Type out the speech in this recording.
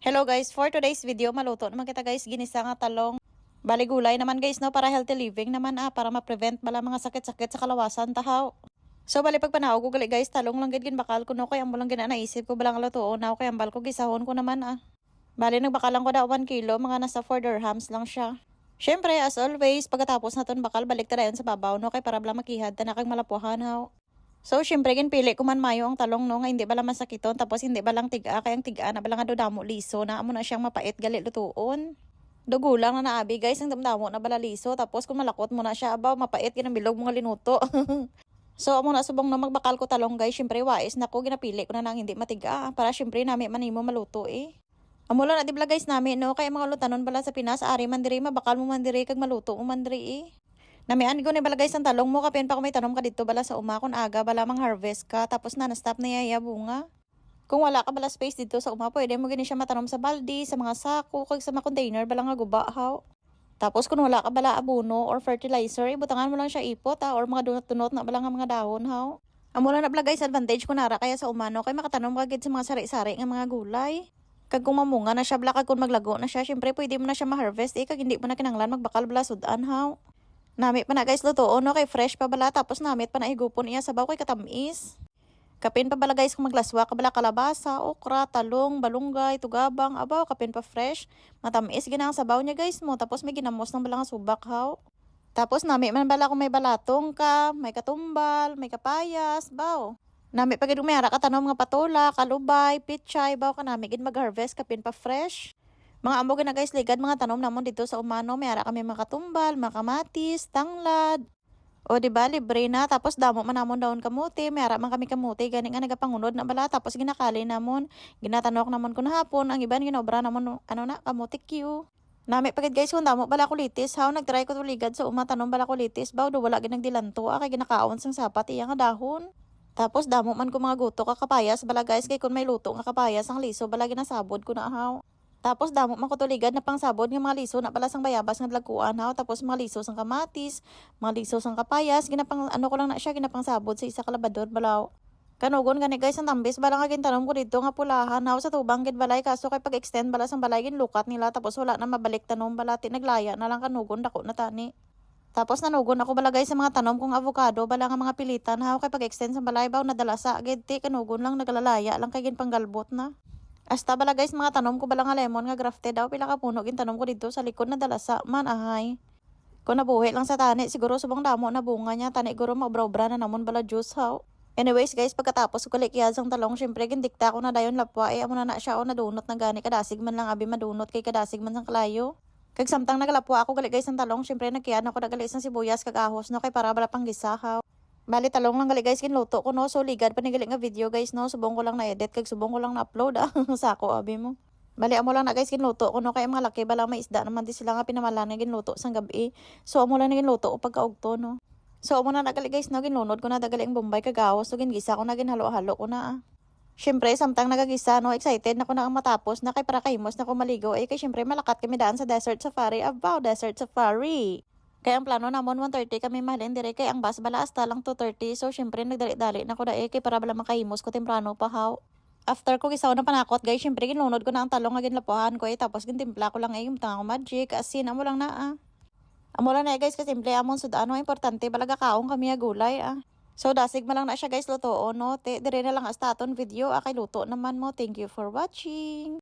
Hello guys, for today's video, maluto naman kita guys, ginisa nga talong. Bali gulay naman guys, no, para healthy living naman para ma-prevent bala mga sakit-sakit sa kalawasan tahaw. So bali pag panaw ko gali guys, talong lang gid ginbakal ko no, kay amo lang naisip ko balang lutoon na, kay ambal ko gisahon ko naman Bali nagbakalan ko daw 1 kilo, mga nasa 4 dirhams lang siya. Syempre, as always, pagkatapos naton bakal, balik ta dayon sa babaw no, kay para bala makihad ta na kag malapuhan haw. So, syempre, ginpili ko man mayo ang talong no, nga hindi bala masakiton, tapos hindi balang tiga, kaya ang tiga na bala nga do damo liso, na amo na siyang mapait gali lutuon. Dugulang na naabi guys, ang damdamo na bala liso, tapos kung malakot mo na siya, abaw, mapait, ginambilog mga linuto. So, amo na subong na magbakal ko talong guys, syempre, wais na ko, ginapili ko na nang hindi matiga, para syempre, nami manimo maluto Amo lang na dibla guys nami no, kaya mga lutanon bala sa Pinas, ari man diri, mabakal mo man diri, kag maluto mo man diri Namian ko ni bala guys ang talong mo, kapin pa kung may tanom ka dito bala sa uma, kung aga bala mang harvest ka, tapos na-stop na yaya bunga. Kung wala ka bala space dito sa uma, pwede mo gini siya matanom sa baldi, sa mga sako, kag sa mga container bala nga guba haw. Tapos kung wala ka bala abono or fertilizer, ibutangan mo lang siya ipot or mga dunot-dunot na bala nga mga dahon haw. Amo lang na bala guys advantage ko nara kaya sa umano, kay makatanom ka gid sa mga sari-sari nga mga gulay. Kag kung mamunga na siya bala, kag kung maglago na siya, syempre pwede mo na siya ma-harvest kag hindi mo na kinanglan magbakal bala sudan haw. Namit pa na guys lutoon no, kay fresh pa bala, tapos namit pa na igupon iya sabaw kay katamis. Kapin pa bala guys kung maglaswa ka bala kalabasa, okra, talong, balunggay, tugabang, abaw kapin pa fresh. Matamis ginang sabaw niya guys mo, tapos may ginamos ng bala nga subak haw. Tapos namit man bala kung may balatong ka, may katumbal, may kapayas, baw. Namit pa gid mayara ka tanom nga patola, kalubay, pitchay, baw ka namit gid mag-harvest kapin pa fresh. Mga amo na guys, ligad mga tanom namon dito sa umano, may ara kami mga katumbal, mga kamatis, tanglad. O di ba libre na, tapos damo man namon daon kamote, may ara man kami kamote, gani nga nagapangunod na bala, tapos ginakali namon, ginatanok namon kun hapon, ang iban ginobra namon kamote Q. Nami pagid guys kung damo bala kulitis, haw nagtry ko to ligad sa uma tanom bala kulitis, baw do wala ginang dilanto, kay ginakaon sang sapat iya nga dahon. Tapos damo man ko mga guto ka kapayas bala guys, kay kun may luto nga kapayas ang liso bala ginasabod ko na haw. Tapos damo man ko tuligad na pangsabod ng mga liso na pala sang bayabas nga dlaguan haw, tapos mga liso sang kamatis, mga liso sang kapayas, ginapang ano ko lang na siya, ginapang sabod sa isa kalabador balaw. Kanugon gani guys ang tambis bala nga gintanom ko dito nga pulahan haw sa tubang gid balay, kaso kay pag-extend bala sang balay ginlukat nila, tapos wala na mabalik tanom bala, tinaglaya na lang kanugon dako na tani. Tapos nanugon ako bala guys sa mga tanom kong avocado bala nga mga pilitan haw, kay pag-extend sa balay baw nadala sa gid ti kanugon lang nagalalaya lang kay ginpanggalbot na. Hasta bala guys mga tanom ko bala nga lemon nga grafted daw, pila ka puno gintanom ko dito sa likod na dalasa man ahay. Kung nabuhi lang sa tani, siguro subang damo na bunga niya, tani guro maobra-obra na namon bala juice haw. Anyways guys, pagkatapos ko kulikiyas ang talong, syempre gindikta ko na dayon lapwa, amo na siya o nadunot na gani, kadasig man lang abi madunot kay kadasig man sang kalayo. Kag samtang nagalapwa ako gali guys ang talong, syempre nagkiyan ako nagali sang sibuyas kag ahos no, kay para bala pang gisa haw. Bali talong lang gali guys ginluto ko no, so ligad pa ni gali nga video guys no, subong ko lang na edit kag subong ko lang na upload sako abi mo. Bali amo lang na guys ginluto ko no, kay mga laki bala may isda naman di sila nga pinamalan nga ginluto sang gabi. So amo lang na ginluto ko pagkaugto no. So amo na nagali guys no, ginlunod ko na dagali ang bombay kag ahos, so gingisa ko na ginhalo-halo ko na Syempre, samtang nagagisa, no, excited na ko na ang matapos na, kay para kahimos na ko maligo. Kay syempre malakat kami daan sa desert safari. Abaw, desert safari. Kaya ang plano namon 1:30 kami mahalin dire, kay ang bus bala hasta lang 2:30. So syempre nagdali-dali na ko kay para bala makahimos ko temprano pa haw. After ko gisaw na panakot guys, syempre ginlunod ko na ang talong nga ginlapuhan ko tapos gintimpla ko lang yung tango magic, asin amo lang na Amo lang na guys, kasi simple amon sud ano importante balaga kaong kami gulay So dasig man lang na siya guys lutoon no. Dire na lang hasta aton video kay luto naman mo. Thank you for watching.